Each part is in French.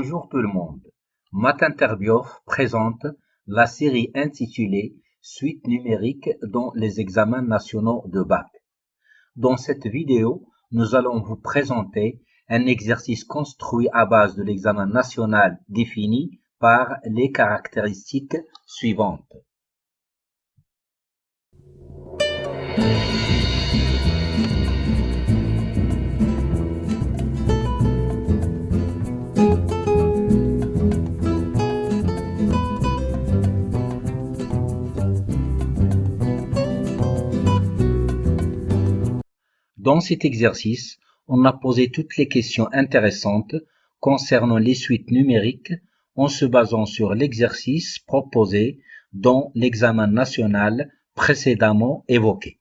Bonjour tout le monde. Matinterbiof présente la série intitulée Suite numérique dans les examens nationaux de bac. Dans cette vidéo, nous allons vous présenter un exercice construit à base de l'examen national défini par les caractéristiques suivantes. Dans cet exercice, on a posé toutes les questions intéressantes concernant les suites numériques en se basant sur l'exercice proposé dans l'examen national précédemment évoqué.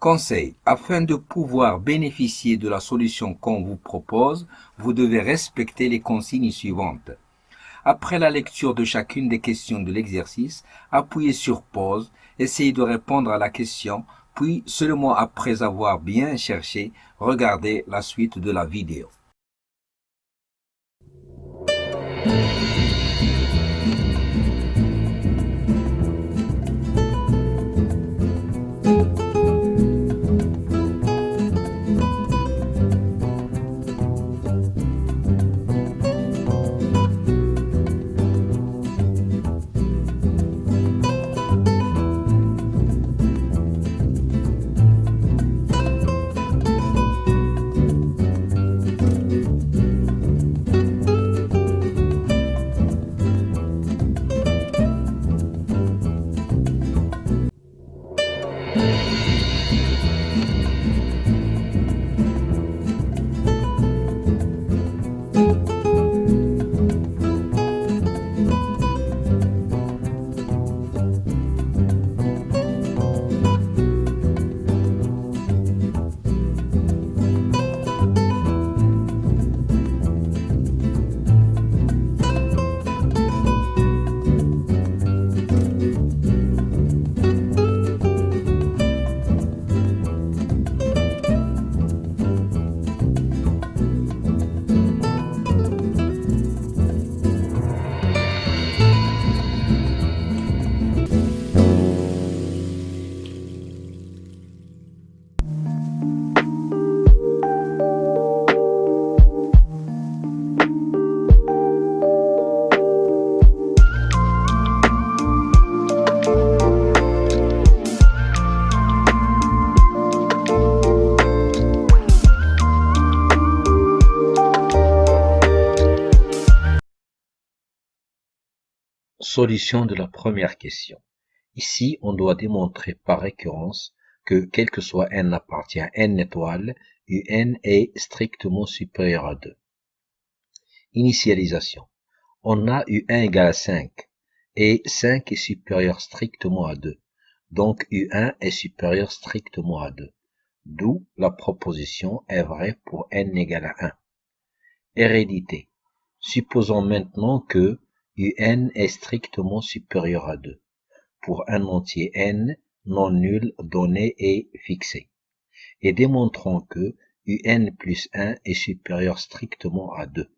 Conseil. Afin de pouvoir bénéficier de la solution qu'on vous propose, vous devez respecter les consignes suivantes. Après la lecture de chacune des questions de l'exercice, appuyez sur pause, essayez de répondre à la question, puis seulement après avoir bien cherché, regardez la suite de la vidéo. Solution de la première question. Ici, on doit démontrer par récurrence que, quel que soit n appartient à n étoile, un est strictement supérieur à 2. Initialisation. On a un égale à 5, et 5 est supérieur strictement à 2. Donc un est supérieur strictement à 2. D'où la proposition est vraie pour n égale à 1. Hérédité. Supposons maintenant que un est strictement supérieur à 2, pour un entier n non nul donné et fixé, et démontrons que un plus 1 est supérieur strictement à 2.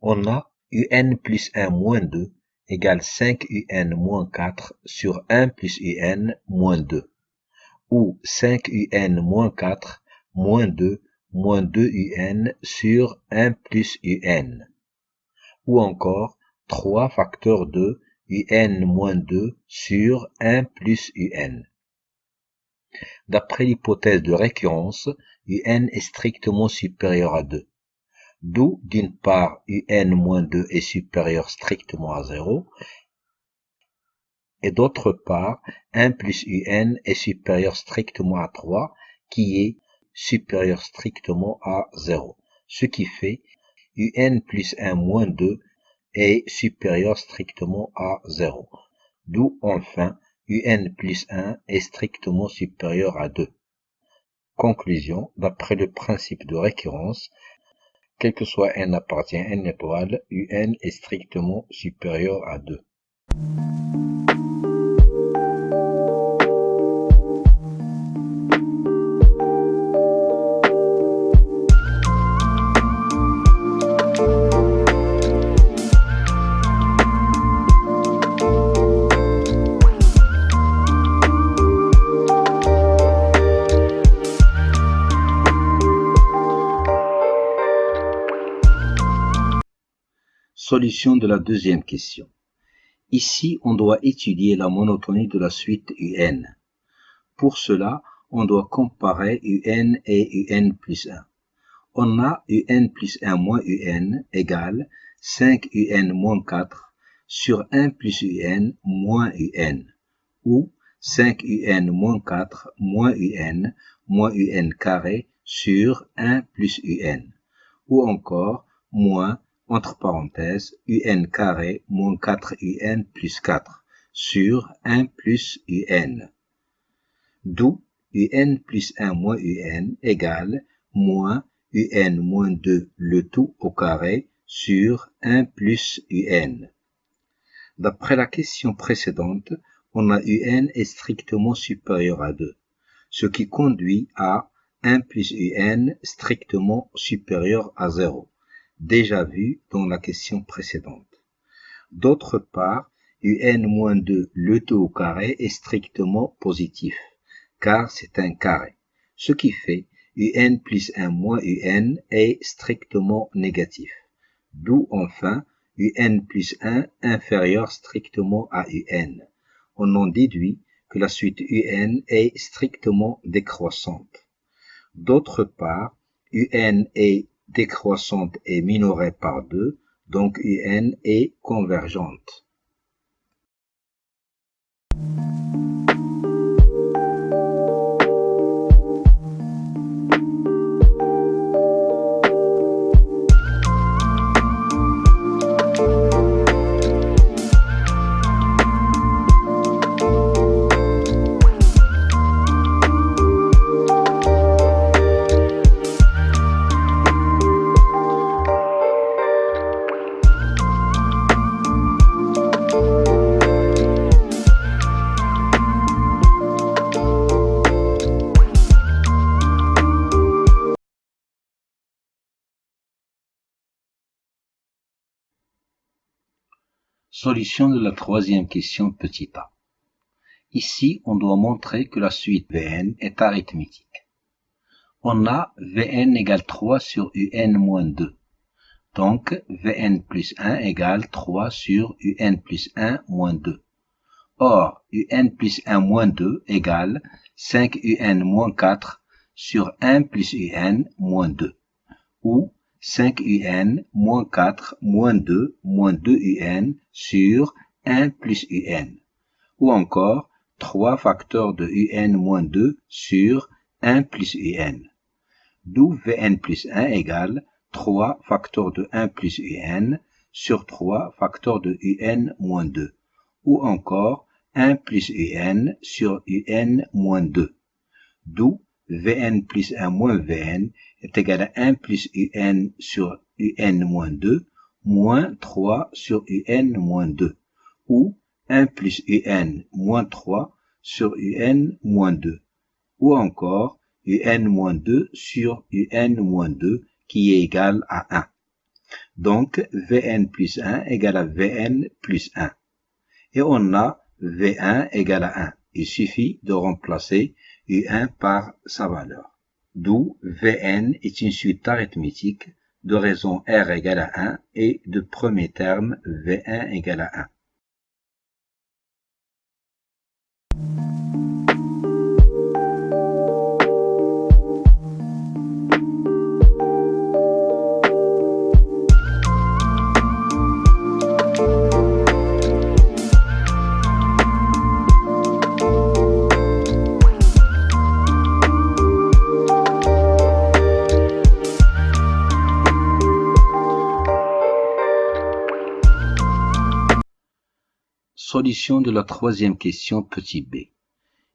On a un plus 1 moins 2 égale 5 un moins 4 sur 1 plus un moins 2, ou 5 un moins 4 moins 2 un sur 1 plus un. Ou encore 3 facteurs de un moins 2 sur 1 plus un. D'après l'hypothèse de récurrence, un est strictement supérieur à 2. d'où d'une part un-2 est supérieur strictement à 0, et d'autre part 1 plus un est supérieur strictement à 3, qui est supérieur strictement à 0, ce qui fait un plus 1 moins 2 est supérieur strictement à 0, d'où enfin un plus 1 est strictement supérieur à 2. Conclusion, d'après le principe de récurrence, quel que soit n appartient à n étoile, un est strictement supérieur à 2. Solution de la deuxième question. Ici, on doit étudier la monotonie de la suite un. Pour cela, on doit comparer un et un plus 1. On a un plus 1 moins un égale 5 un moins 4 sur 1 plus un moins un, ou 5 un moins 4 moins un carré sur 1 plus un, ou encore moins entre parenthèses, un carré moins 4un plus 4 sur 1 plus un. D'où un plus 1 moins un égale moins un moins 2 le tout au carré sur 1 plus un. D'après la question précédente, on a un est strictement supérieur à 2, ce qui conduit à 1 plus un strictement supérieur à 0. Déjà vu dans la question précédente. D'autre part, un-2 le tout au carré est strictement positif, car c'est un carré, ce qui fait un plus 1 moins un est strictement négatif, d'où enfin un plus 1 inférieur strictement à un. On en déduit que la suite un est strictement décroissante. D'autre part, un est décroissante et minorée par 2, donc un est convergente. Solution de la troisième question petit a. Ici, on doit montrer que la suite Vn est arithmétique. On a Vn égale 3 sur un moins 2. Donc, Vn plus 1 égale 3 sur un plus 1 moins 2. Or, un plus 1 moins 2 égale 5 un moins 4 sur 1 plus un moins 2. Ou 5 un moins 4 moins 2 un sur 1 plus un. Ou encore 3 facteurs de un moins 2 sur 1 plus un. D'où Vn plus 1 égale 3 facteurs de 1 plus un sur 3 facteurs de un moins 2. Ou encore 1 plus un sur un moins 2. D'où Vn plus 1 moins Vn est égal à 1 plus un sur un moins 2 moins 3 sur un moins 2. Ou 1 plus un moins 3 sur un moins 2. Ou encore un moins 2 sur un moins 2 qui est égal à 1. Donc Vn plus 1 égale à Vn plus 1. Et on a V1 égale à 1. Il suffit de remplacer U1 par sa valeur. D'où Vn est une suite arithmétique de raison R égale à 1 et de premier terme V1 égale à 1. Solution de la troisième question petit b.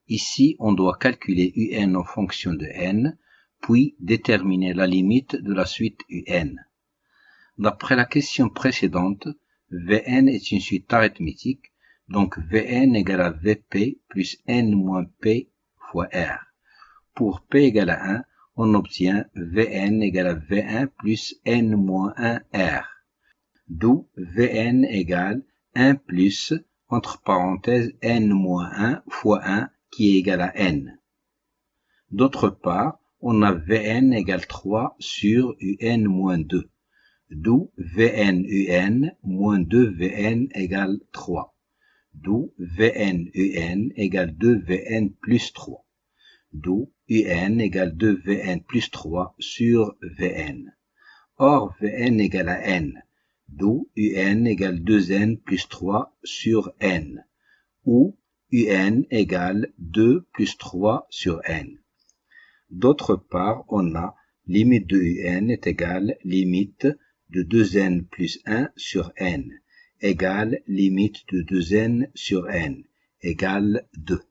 Ici, on doit calculer un en fonction de n, puis déterminer la limite de la suite un. D'après la question précédente, Vn est une suite arithmétique, donc Vn égale à Vp plus n moins p fois r. Pour p égale à 1, on obtient Vn égale à V1 plus n moins 1 r. D'où Vn égale 1 plus, entre parenthèses, n moins 1 fois 1 qui est égal à n. D'autre part, on a Vn égale 3 sur un moins 2. D'où Vn un moins 2 Vn égale 3. D'où Vn un égale 2 Vn plus 3. D'où un égale 2 Vn plus 3 sur Vn. Or, Vn égale à n. D'où un égale 2n plus 3 sur n. Ou un égale 2 plus 3 sur n. D'autre part, on a limite de un est égale limite de 2n plus 1 sur n égale limite de 2n sur n égale 2.